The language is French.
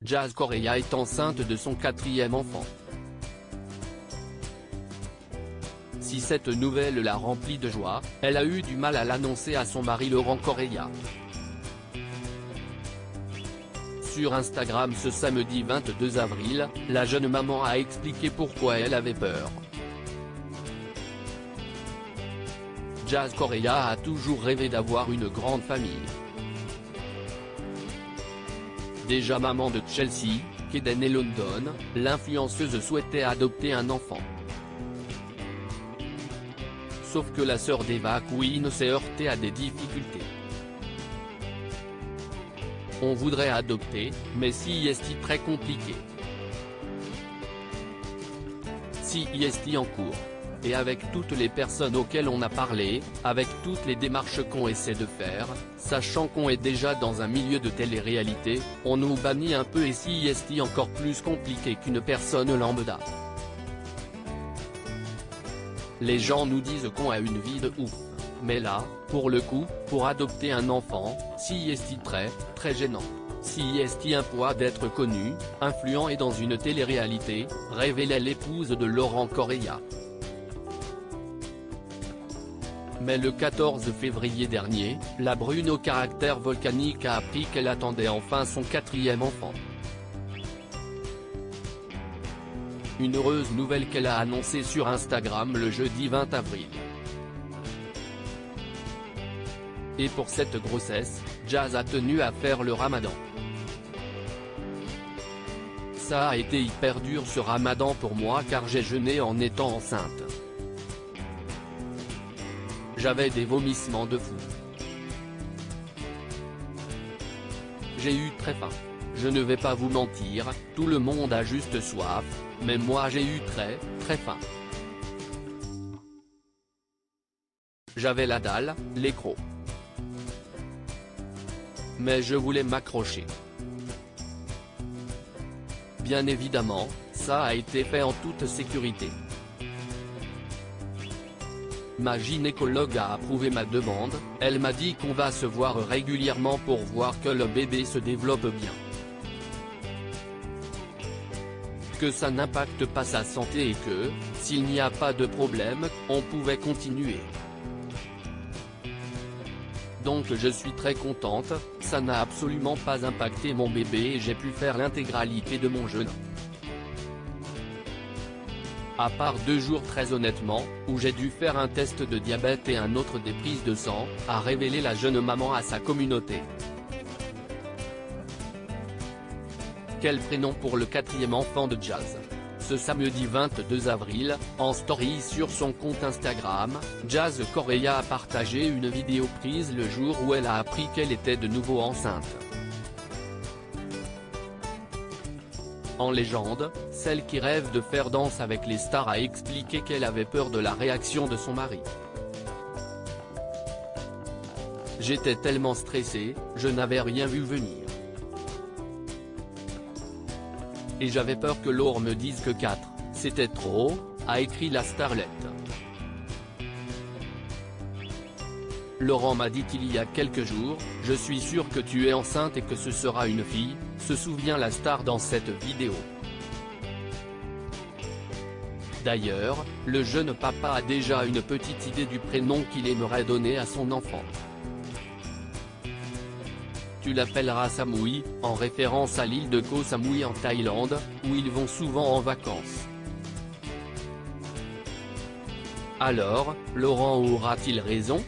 Jazz Correia est enceinte de son 4e enfant. Si cette nouvelle la remplit de joie, elle a eu du mal à l'annoncer à son mari Laurent Correia. Sur Instagram ce samedi 22 avril, la jeune maman a expliqué pourquoi elle avait peur. Jazz Correia a toujours rêvé d'avoir une grande famille. Déjà maman de Chelsea, Kaden et London, l'influenceuse souhaitait adopter un enfant. Sauf que la sœur d'Eva Queen s'est heurtée à des difficultés. On voudrait adopter, mais si est très compliqué. Si est en cours. Et avec toutes les personnes auxquelles on a parlé, avec toutes les démarches qu'on essaie de faire, sachant qu'on est déjà dans un milieu de télé-réalité, on nous bannit un peu et si est encore plus compliqué qu'une personne lambda. Les gens nous disent qu'on a une vie de ouf. Mais là, pour le coup, pour adopter un enfant, si est très gênant. Si est un poids d'être connu, influent et dans une télé-réalité, révélait l'épouse de Laurent Correia. Mais le 14 février dernier, la brune au caractère volcanique a appris qu'elle attendait enfin son 4e enfant. Une heureuse nouvelle qu'elle a annoncée sur Instagram le jeudi 20 avril. Et pour cette grossesse, Jazz a tenu à faire le ramadan. Ça a été hyper dur ce ramadan pour moi car j'ai jeûné en étant enceinte. J'avais des vomissements de fou. J'ai eu très faim. Je ne vais pas vous mentir, tout le monde a juste soif, mais moi j'ai eu très faim. J'avais la dalle, les crocs. Mais je voulais m'accrocher. Bien évidemment, ça a été fait en toute sécurité. Ma gynécologue a approuvé ma demande, elle m'a dit qu'on va se voir régulièrement pour voir que le bébé se développe bien. Que ça n'impacte pas sa santé et que, s'il n'y a pas de problème, on pouvait continuer. Donc je suis très contente, ça n'a absolument pas impacté mon bébé et j'ai pu faire l'intégralité de mon jeûne. À part 2 jours très honnêtement, où j'ai dû faire un test de diabète et un autre des prises de sang, a révélé la jeune maman à sa communauté. Quel prénom pour le 4e enfant de Jazz? Ce samedi 22 avril, en story sur son compte Instagram, Jazz Correia a partagé une vidéo prise le jour où elle a appris qu'elle était de nouveau enceinte. En légende, celle qui rêve de faire Danse avec les stars a expliqué qu'elle avait peur de la réaction de son mari. J'étais tellement stressée, je n'avais rien vu venir. Et j'avais peur que Laure me dise que 4, c'était trop, a écrit la starlette. Laurent m'a dit il y a quelques jours, je suis sûr que tu es enceinte et que ce sera une fille, se souvient la star dans cette vidéo. D'ailleurs, le jeune papa a déjà une petite idée du prénom qu'il aimerait donner à son enfant. Tu l'appelleras Samui, en référence à l'île de Koh Samui en Thaïlande, où ils vont souvent en vacances. Alors, Laurent aura-t-il raison ?